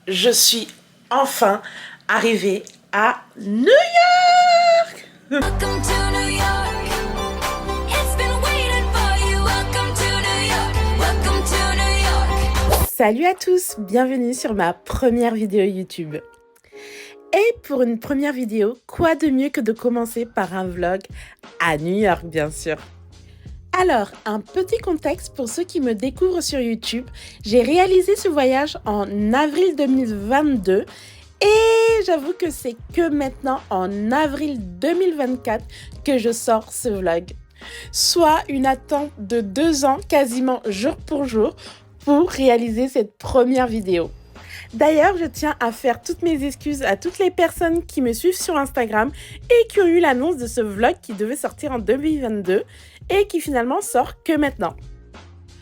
je suis enfin arrivée à New York. Welcome to New York. It's been waiting for you. Welcome to New York. Welcome to New York. Salut à tous, bienvenue sur ma première vidéo YouTube. Et pour une première vidéo, quoi de mieux que de commencer par un vlog à New York, bien sûr. Alors, un petit contexte pour ceux qui me découvrent sur YouTube. J'ai réalisé ce voyage en avril 2022 et j'avoue que c'est que maintenant, en avril 2024, que je sors ce vlog. Soit une attente de 2 ans, quasiment jour pour jour, pour réaliser cette première vidéo. D'ailleurs, je tiens à faire toutes mes excuses à toutes les personnes qui me suivent sur Instagram et qui ont eu l'annonce de ce vlog qui devait sortir en 2022 et qui finalement sort que maintenant.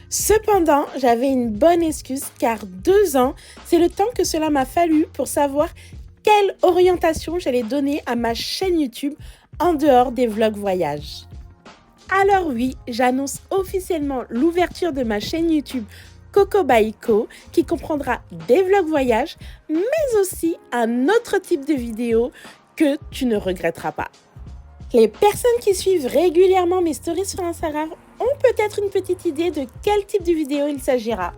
Cependant, j'avais une bonne excuse car 2 ans, c'est le temps que cela m'a fallu pour savoir quelle orientation j'allais donner à ma chaîne YouTube en dehors des vlogs voyages. Alors oui, j'annonce officiellement l'ouverture de ma chaîne YouTube Coco by Co, qui comprendra des vlogs voyages, mais aussi un autre type de vidéo que tu ne regretteras pas. Les personnes qui suivent régulièrement mes stories sur Instagram ont peut-être une petite idée de quel type de vidéo il s'agira.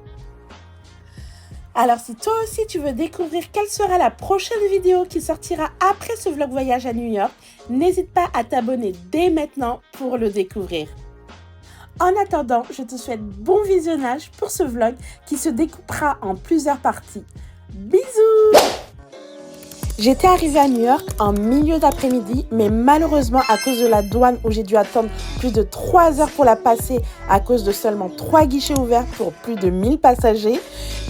Alors si toi aussi tu veux découvrir quelle sera la prochaine vidéo qui sortira après ce vlog voyage à New York, n'hésite pas à t'abonner dès maintenant pour le découvrir. En attendant, je te souhaite bon visionnage pour ce vlog qui se découpera en plusieurs parties. Bisous! J'étais arrivée à New York en milieu d'après-midi, mais malheureusement à cause de la douane où j'ai dû attendre plus de 3 heures pour la passer à cause de seulement 3 guichets ouverts pour plus de 1000 passagers,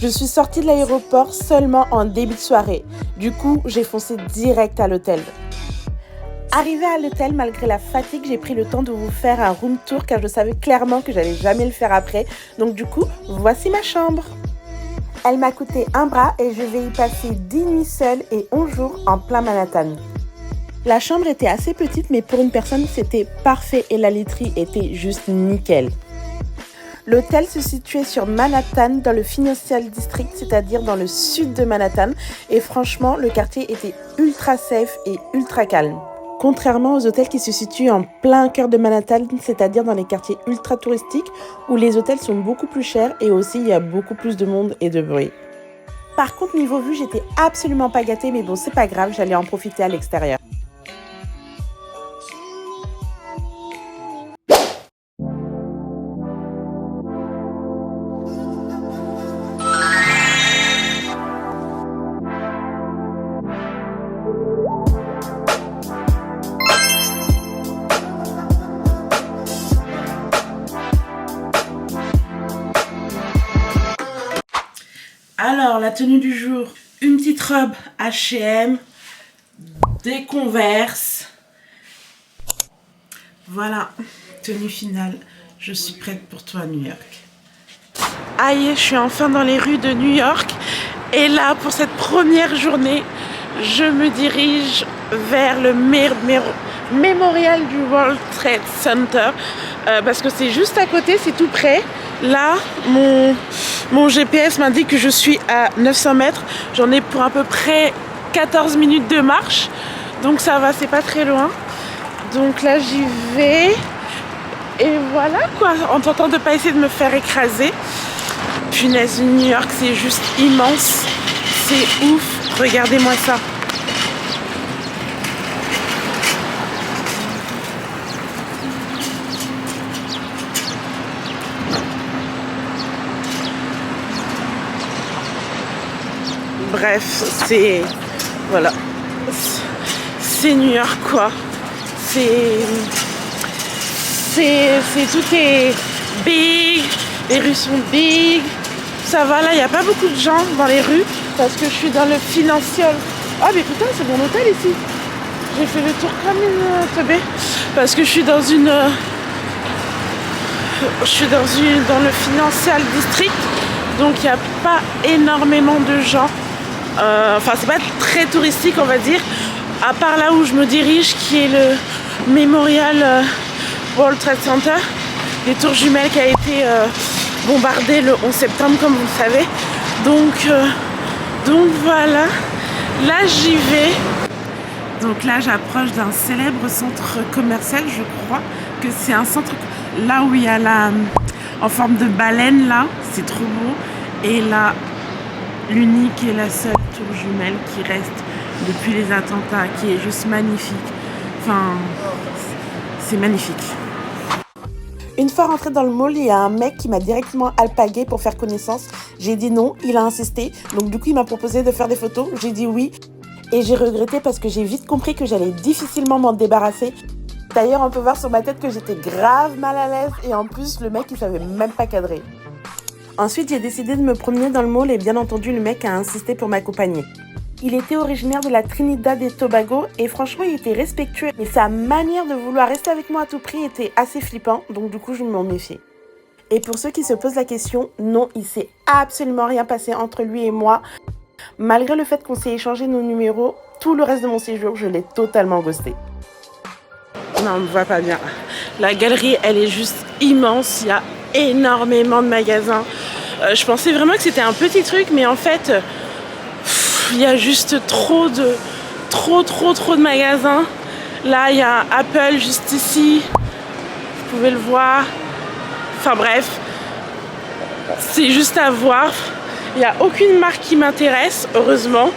je suis sortie de l'aéroport seulement en début de soirée. Du coup, j'ai foncé direct à l'hôtel. Arrivée à l'hôtel, malgré la fatigue, j'ai pris le temps de vous faire un room tour car je savais clairement que j'allais jamais le faire après. Donc du coup, voici ma chambre. Elle m'a coûté un bras et je vais y passer 10 nuits seule et 11 jours en plein Manhattan. La chambre était assez petite mais pour une personne c'était parfait et la literie était juste nickel. L'hôtel se situait sur Manhattan dans le Financial District, c'est-à-dire dans le sud de Manhattan. Et franchement, le quartier était ultra safe et ultra calme. Contrairement aux hôtels qui se situent en plein cœur de Manhattan, c'est-à-dire dans les quartiers ultra touristiques, où les hôtels sont beaucoup plus chers et aussi il y a beaucoup plus de monde et de bruit. Par contre, niveau vue, j'étais absolument pas gâtée, mais bon, c'est pas grave, j'allais en profiter à l'extérieur. Alors, la tenue du jour, une petite robe H&M, des Converse. Voilà, tenue finale. Je suis prête pour toi à New York. Aïe, je suis enfin dans les rues de New York. Et là, pour cette première journée, je me dirige vers le mémorial du World Trade Center. Parce que c'est juste à côté, c'est tout près. Là, mon GPS m'indique que je suis à 900 mètres. J'en ai pour à peu près 14 minutes de marche. Donc ça va, c'est pas très loin. Donc là, j'y vais. Et voilà quoi, en tentant de ne pas essayer de me faire écraser. Punaise, New York, c'est juste immense. C'est ouf. Regardez-moi ça. Bref, c'est... Voilà. C'est New York, quoi. Tout est big. Les rues sont big. Ça va, là, il n'y a pas beaucoup de gens dans les rues. Parce que je suis dans le Financial. Ah, mais putain, c'est mon hôtel ici. J'ai fait le tour comme une teubée. Parce que je suis dans une... dans le Financial District. Donc, il n'y a pas énormément de gens. Enfin, c'est pas très touristique, on va dire, à part là où je me dirige, qui est le Memorial World Trade Center, les tours jumelles qui a été bombardé le 11 septembre, comme vous le savez. Donc Donc voilà, là j'y vais. Donc là j'approche d'un célèbre centre commercial, je crois que c'est un centre là où il y a la en forme de baleine là, c'est trop beau. Et là, l'unique et la seule tour jumelle qui reste depuis les attentats, qui est juste magnifique. Enfin, c'est magnifique. Une fois rentrée dans le mall, il y a un mec qui m'a directement alpagué pour faire connaissance. J'ai dit non, il a insisté. Donc du coup, il m'a proposé de faire des photos. J'ai dit oui. Et j'ai regretté parce que j'ai vite compris que j'allais difficilement m'en débarrasser. D'ailleurs, on peut voir sur ma tête que j'étais grave mal à l'aise. Et en plus, le mec, il savait même pas cadrer. Ensuite, j'ai décidé de me promener dans le mall et bien entendu, le mec a insisté pour m'accompagner. Il était originaire de la Trinidad et Tobago et franchement, il était respectueux. Mais sa manière de vouloir rester avec moi à tout prix était assez flippant, donc du coup, je m'en méfiais. Et pour ceux qui se posent la question, non, il s'est absolument rien passé entre lui et moi. Malgré le fait qu'on s'est échangé nos numéros, tout le reste de mon séjour, je l'ai totalement ghosté. Non, on ne me voit pas bien. La galerie, elle est juste immense. Il y a énormément de magasins. Je pensais vraiment que c'était un petit truc, mais en fait, il y a juste trop de magasins. Là, il y a Apple juste ici. Vous pouvez le voir. Enfin bref, c'est juste à voir. Il n'y a aucune marque qui m'intéresse, heureusement.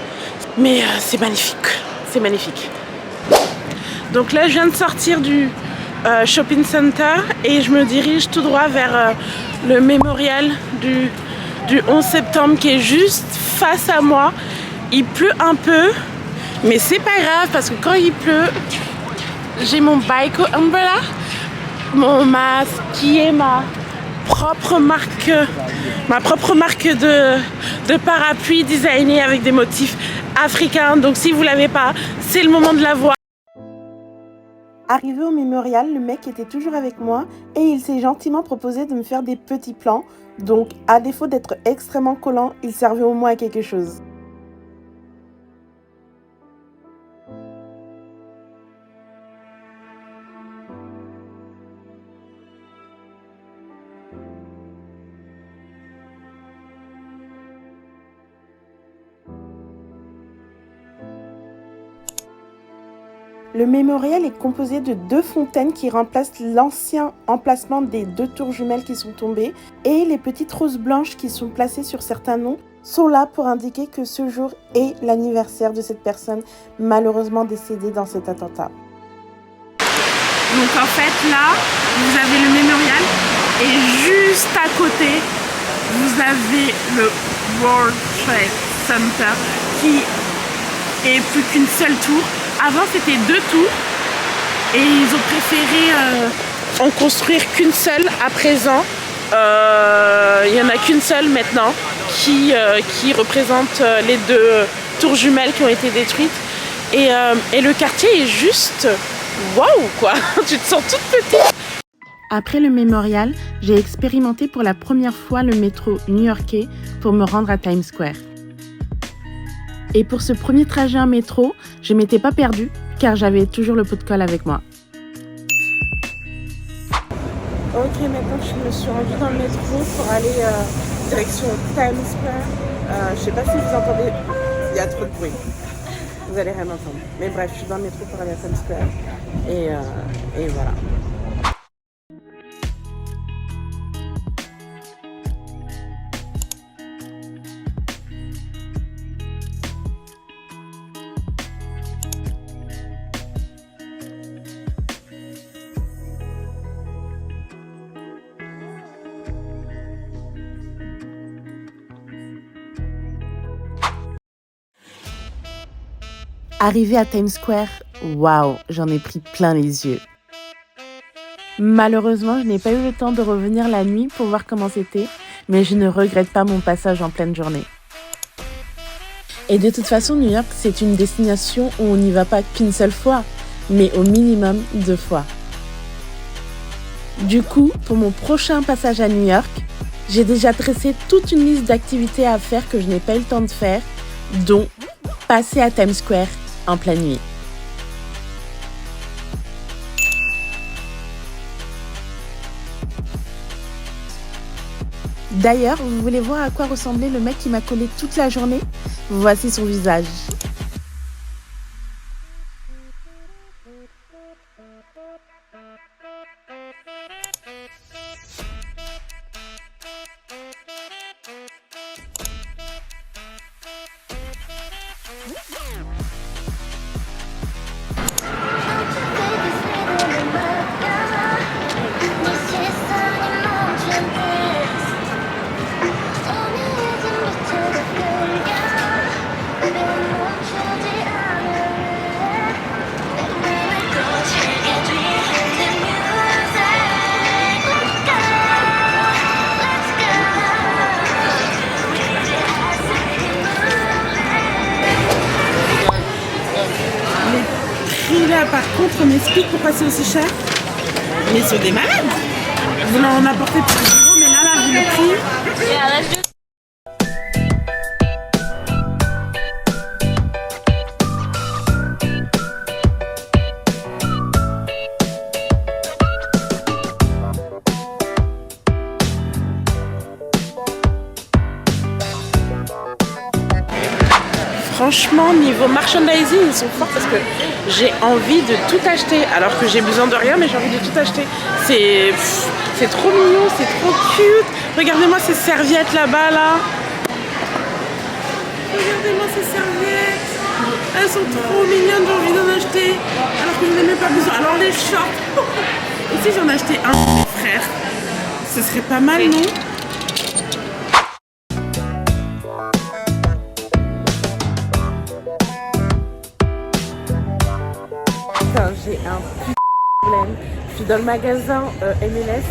Mais c'est magnifique. C'est magnifique. Donc là, je viens de sortir du shopping center et je me dirige tout droit vers le mémorial du 11 septembre qui est juste face à moi. Il pleut un peu, mais c'est pas grave parce que quand il pleut, j'ai mon Baiko Umbrella, mon masque qui est ma propre marque de parapluie designé avec des motifs africains. Donc si vous l'avez pas, c'est le moment de la voir. Arrivé au mémorial, le mec était toujours avec moi et il s'est gentiment proposé de me faire des petits plans. Donc, à défaut d'être extrêmement collant, il servait au moins à quelque chose. Le mémorial est composé de 2 fontaines qui remplacent l'ancien emplacement des 2 tours jumelles qui sont tombées et les petites roses blanches qui sont placées sur certains noms sont là pour indiquer que ce jour est l'anniversaire de cette personne malheureusement décédée dans cet attentat. Donc en fait là, vous avez le mémorial et juste à côté, vous avez le World Trade Center qui est plus qu'une seule tour. Avant, c'était 2 tours et ils ont préféré en construire qu'une seule à présent. Il n'y en a qu'une seule maintenant qui représente les 2 tours jumelles qui ont été détruites. Et le quartier est juste waouh quoi. Tu te sens toute petite. Après le mémorial, j'ai expérimenté pour la première fois le métro new-yorkais pour me rendre à Times Square. Et pour ce premier trajet en métro, je ne m'étais pas perdue car j'avais toujours le pot de colle avec moi. Ok, maintenant je me suis rendue dans le métro pour aller direction Times Square. Je sais pas si vous entendez, il y a trop de bruit. Vous allez rien entendre. Mais bref, je suis dans le métro pour aller à Times Square. Et voilà. Arrivée à Times Square, waouh, j'en ai pris plein les yeux. Malheureusement, je n'ai pas eu le temps de revenir la nuit pour voir comment c'était, mais je ne regrette pas mon passage en pleine journée. Et de toute façon, New York, c'est une destination où on n'y va pas qu'une seule fois, mais au minimum 2 fois. Du coup, pour mon prochain passage à New York, j'ai déjà dressé toute une liste d'activités à faire que je n'ai pas eu le temps de faire, dont passer à Times Square en pleine nuit. D'ailleurs, vous voulez voir à quoi ressemblait le mec qui m'a collé toute la journée? Voici son visage. Les prix là, par contre, on m'explique pourquoi c'est aussi cher. Mais c'est des malades. Vous en apportez pour 0, mais là, vu le prix. Franchement, niveau merchandising, ils sont forts parce que j'ai envie de tout acheter. Alors que j'ai besoin de rien, mais j'ai envie de tout acheter. C'est trop mignon, c'est trop cute. Regardez-moi ces serviettes là-bas, là. Regardez-moi ces serviettes. Elles sont trop mignonnes, j'ai envie d'en acheter. Alors que je n'en ai même pas besoin. Alors les shorts. Et si j'en achetais un pour mes frères, ce serait pas mal, non? J'ai un problème. Je suis dans le magasin MLS,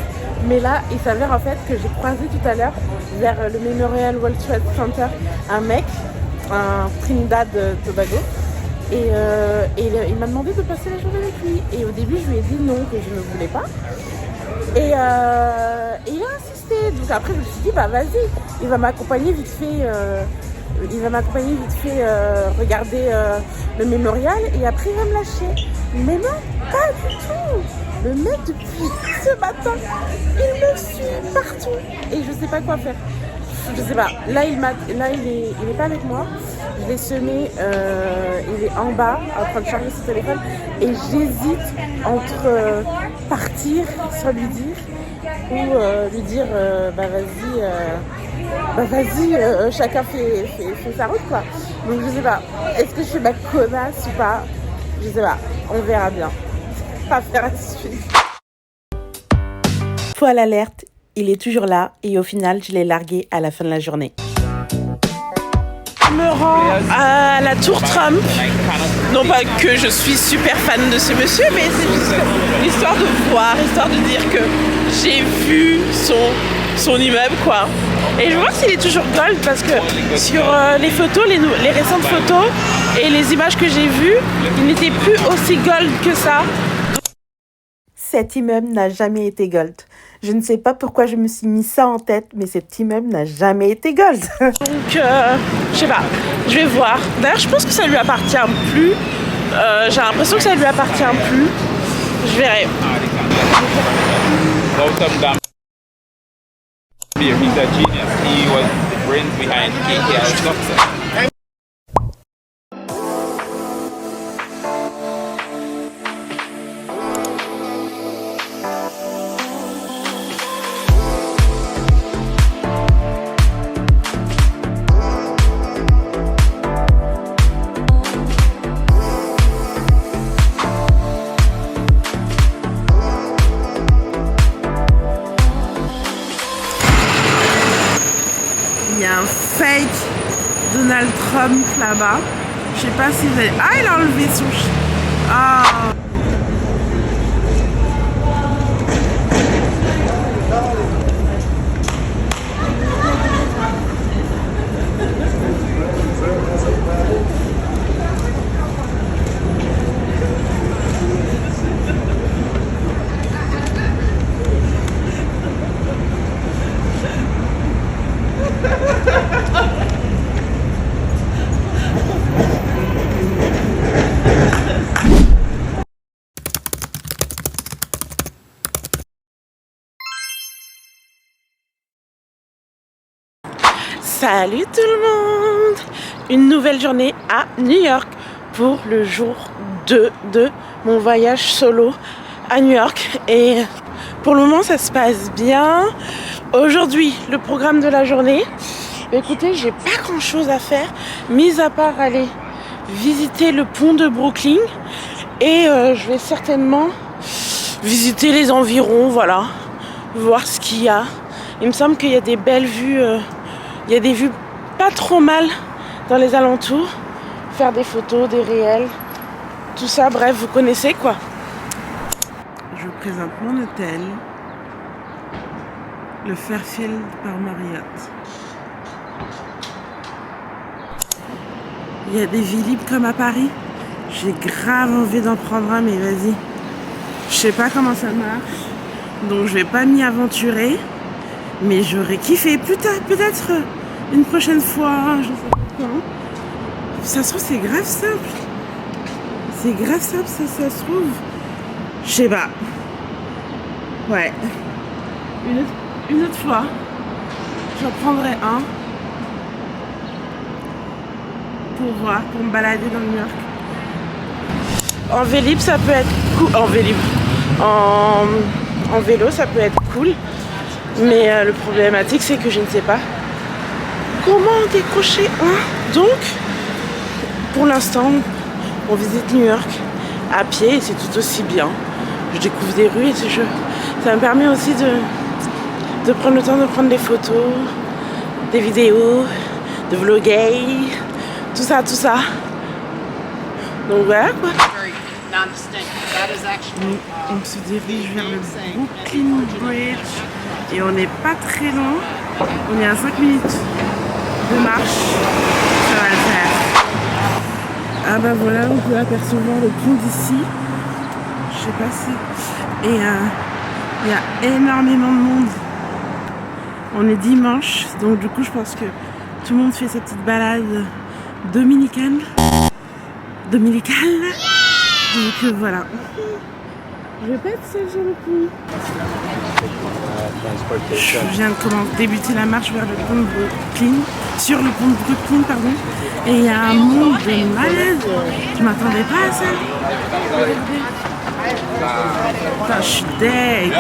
mais là il s'avère en fait que j'ai croisé tout à l'heure vers le Memorial World Trade Center un mec, un Trinidad Tobago, et il m'a demandé de passer la journée avec lui. Et au début je lui ai dit non, que je ne voulais pas. Et il a insisté. Donc après je me suis dit bah vas-y, il va m'accompagner vite fait. Regarder le mémorial et après il va me lâcher. Mais non, pas du tout. Le mec depuis ce matin, il me suit partout et je sais pas quoi faire. Je sais pas. Là il est pas avec moi. Je l'ai semé, il est en bas en train de charger son téléphone et j'hésite entre partir sans lui dire ou lui dire bah vas-y, chacun fait sa route quoi. Donc je sais pas, est-ce que je suis ma connasse ou pas? Je sais pas, on verra bien. Affaire à suivre. Poil alerte, il est toujours là et au final je l'ai largué à la fin de la journée. Je me rends à la Tour Trump. Non pas que je suis super fan de ce monsieur, mais c'est juste l'histoire de voir, histoire de dire que j'ai vu son immeuble quoi. Et je vais voir s'il est toujours gold parce que sur les photos, les récentes photos et les images que j'ai vues, il n'était plus aussi gold que ça. Cet immeuble n'a jamais été gold. Je ne sais pas pourquoi je me suis mis ça en tête, mais cet immeuble n'a jamais été gold. Donc, je sais pas, je vais voir. D'ailleurs, je pense que ça lui appartient plus. J'ai l'impression que ça lui appartient plus. Je verrai. He's a genius. He was the brains behind KKR Stocks. Il y a un fake Donald Trump là-bas. Je sais pas si vous avez... Ah, il a enlevé son... Ah Salut tout le monde! Une nouvelle journée à New York pour le jour 2 de mon voyage solo à New York. Et pour le moment ça se passe bien. Aujourd'hui, le programme de la journée. Écoutez, j'ai pas grand chose à faire, mis à part aller visiter le pont de Brooklyn. Et je vais certainement visiter les environs, voilà, voir ce qu'il y a. Il me semble qu'il y a des belles vues, il y a des vues pas trop mal dans les alentours. Faire des photos, des réels, tout ça, bref, vous connaissez quoi. Je vous présente mon hôtel, le Fairfield par Marriott. Il y a des villes libres comme à Paris. J'ai grave envie d'en prendre un, mais vas-y. Je sais pas comment ça marche, donc je vais pas m'y aventurer. Mais j'aurais kiffé, peut-être une prochaine fois, je sais pas quand. Ça se trouve, c'est grave simple. C'est grave simple, ça se trouve. Je sais pas. Ouais. Une autre fois, j'en prendrai un. Pour voir, pour me balader dans New York. En Vélib, ça peut être cool. En Vélib. En vélo, ça peut être cool. Mais le problématique, c'est que je ne sais pas comment décrocher un. Donc, pour l'instant, on visite New York à pied et c'est tout aussi bien. Je découvre des rues et ça me permet aussi de prendre le temps de prendre des photos, des vidéos, de vlogger, tout ça. Donc voilà quoi. On se dirige vers le Brooklyn Bridge et on n'est pas très loin. On est à 5 minutes de marche. Ça va le faire. Ah bah voilà, on peut apercevoir le pont d'ici. Je sais pas si... Et il y a énormément de monde. On est dimanche, donc du coup je pense que tout le monde fait sa petite balade dominicale. Donc voilà. Je vais pas être seule sur le pont. Je viens de débuter la marche vers le pont de Brooklyn. Sur le pont de Brooklyn, pardon. Et il y a un monde de malade. Je m'attendais pas à ça. Putain, je suis deg.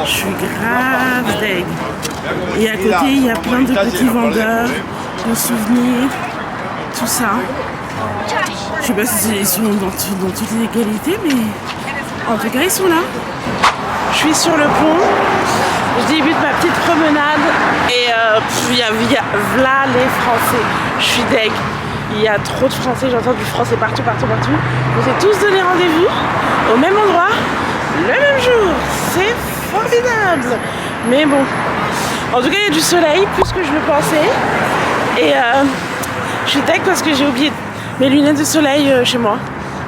Je suis grave deg. Et à côté, il y a plein de petits vendeurs, de souvenirs, tout ça. Je sais pas si ils sont dans toutes les qualités, mais en tout cas, ils sont là. Je suis sur le pont, je débute ma petite promenade et il y a v'là les Français. Je suis deg. Il y a trop de Français, j'entends du français partout. On s'est tous donné rendez-vous au même endroit, le même jour. C'est formidable. Mais bon, en tout cas, il y a du soleil, plus que je le pensais. Et je suis deg parce que j'ai oublié mes lunettes de soleil chez moi.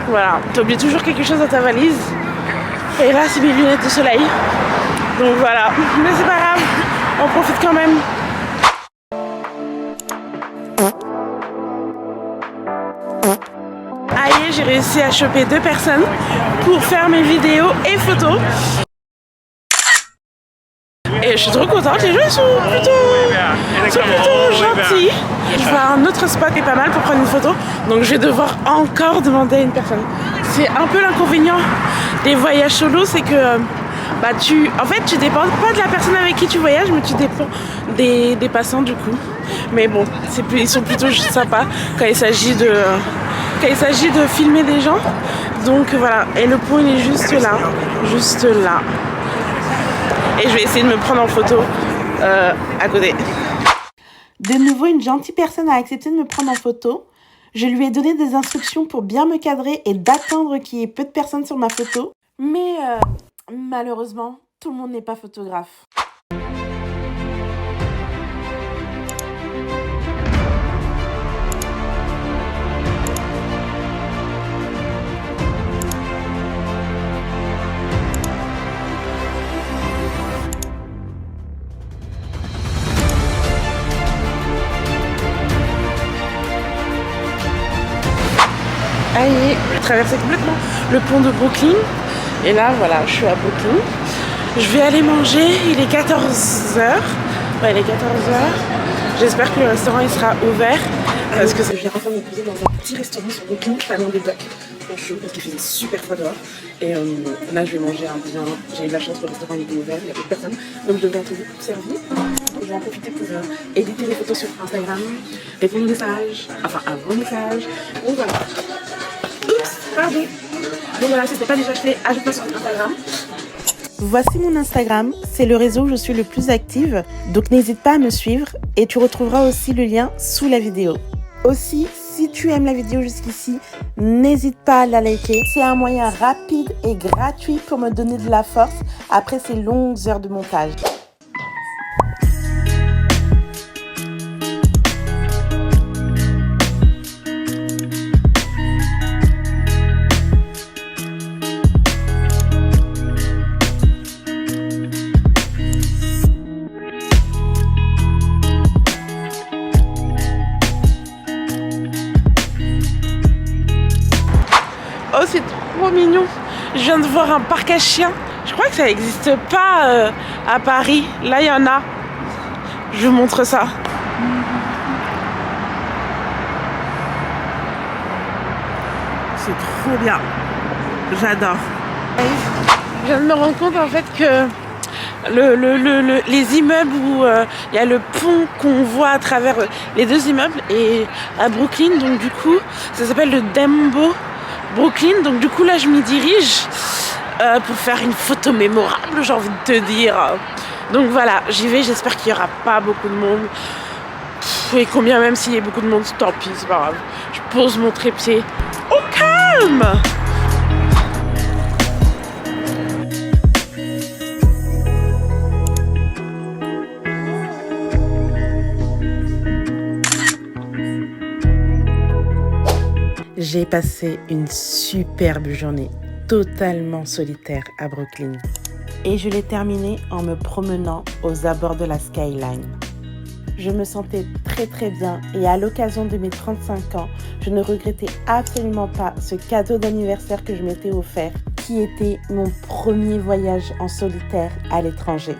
Voilà, t'oublies toujours quelque chose dans ta valise. Et là, c'est mes lunettes de soleil. Donc voilà, mais c'est pas grave, on profite quand même. Aïe, j'ai réussi à choper 2 personnes pour faire mes vidéos et photos. Et je suis trop contente, les gens sont plutôt gentils. Je vais à un autre spot qui est pas mal pour prendre une photo. Donc je vais devoir encore demander à une personne. C'est un peu l'inconvénient des voyages solo, c'est que tu dépends pas de la personne avec qui tu voyages, mais tu dépends des passants du coup. Mais bon, ils sont plutôt sympas quand il s'agit de filmer des gens. Donc voilà, et le pont il est juste là. Et je vais essayer de me prendre en photo à côté. De nouveau, une gentille personne a accepté de me prendre en photo. Je lui ai donné des instructions pour bien me cadrer et d'attendre qu'il y ait peu de personnes sur ma photo. Mais malheureusement, tout le monde n'est pas photographe. Allez, je traversais complètement le pont de Brooklyn. Et là, voilà, je suis à Brooklyn. Je vais aller manger, il est 14h. Ouais, il est 14h. J'espère que le restaurant il sera ouvert parce que je viens enfin de me poser dans un petit restaurant sur Brooklyn, pas loin des docks, en chaud parce qu'il faisait super froid dehors. Et là je vais manger un bien. J'ai eu de la chance, le restaurant il était ouvert, il n'y a plus de personne, donc je devrais être tout servi. Donc je vais en profiter pour éditer les photos sur Instagram, répondre aux messages, enfin à vos messages. Donc voilà. Oups, pardon. Donc voilà, si ce n'est pas déjà fait, ajoute-moi sur Instagram. Voici mon Instagram, c'est le réseau où je suis le plus active, donc n'hésite pas à me suivre et tu retrouveras aussi le lien sous la vidéo. Aussi, si tu aimes la vidéo jusqu'ici, n'hésite pas à la liker. C'est un moyen rapide et gratuit pour me donner de la force après ces longues heures de montage. Oh, c'est trop mignon. Je viens de voir un parc à chiens. Je crois que ça n'existe pas à Paris. Là, il y en a. Je vous montre ça. C'est trop bien. J'adore. Je viens de me rendre compte en fait que les immeubles où il y a le pont qu'on voit à travers les deux immeubles et à Brooklyn, donc du coup, ça s'appelle le Dumbo Brooklyn, donc du coup là je m'y dirige pour faire une photo mémorable, j'ai envie de te dire. Donc voilà, j'y vais, j'espère qu'il n'y aura pas beaucoup de monde. Et combien même s'il y a beaucoup de monde, tant pis, c'est pas grave. Je pose mon trépied au calme. J'ai passé une superbe journée, totalement solitaire à Brooklyn. Et je l'ai terminée en me promenant aux abords de la skyline. Je me sentais très bien et à l'occasion de mes 35 ans, je ne regrettais absolument pas ce cadeau d'anniversaire que je m'étais offert, qui était mon premier voyage en solitaire à l'étranger.